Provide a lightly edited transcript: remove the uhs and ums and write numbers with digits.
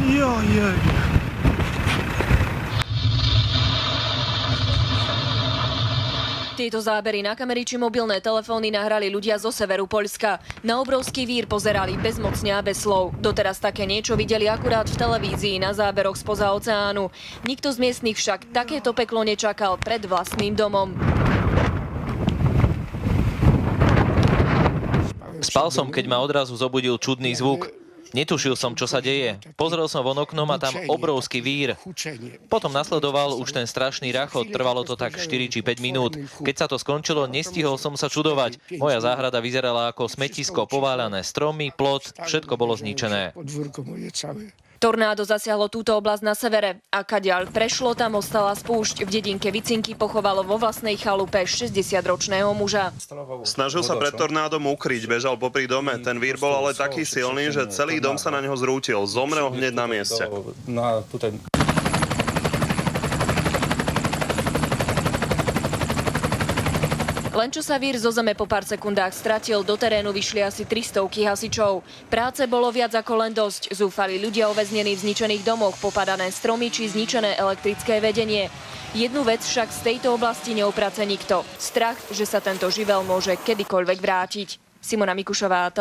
Jojej. Tieto zábery na kamery či mobilné telefóny nahrali ľudia zo severu Poľska. Na obrovský vír pozerali bezmocne a bez slov. Doteraz také niečo videli akurát v televízii na záberoch spoza oceánu. Nikto z miestnych však takéto peklo nečakal pred vlastným domom. Spal som, keď ma odrazu zobudil čudný zvuk. Netušil som, čo sa deje. Pozrel som von oknom a tam obrovský vír. Potom nasledoval už ten strašný rachot, trvalo to tak 4 či 5 minút. Keď sa to skončilo, nestihol som sa čudovať. Moja záhrada vyzerala ako smetisko, pováľané stromy, plot, všetko bolo zničené. Tornádo zasiahlo túto oblasť na severe a kadiaľ prešlo, tam ostala spúšť. V dedinke Vicinky pochovalo vo vlastnej chalupe 60-ročného muža. Snažil sa pred tornádom ukryť, bežal popri dome. Ten vír bol ale taký silný, že celý dom sa na neho zrútil. Zomrel hneď na mieste. Len čo sa vír zo zeme po pár sekundách stratil, do terénu vyšli asi 300 hasičov. Práce bolo viac ako len dosť. Zúfali ľudia uväznení v zničených domoch, popadané stromy či zničené elektrické vedenie. Jednu vec však z tejto oblasti neuprace nikto. Strach, že sa tento živel môže kedykoľvek vrátiť. Simona Mikušová,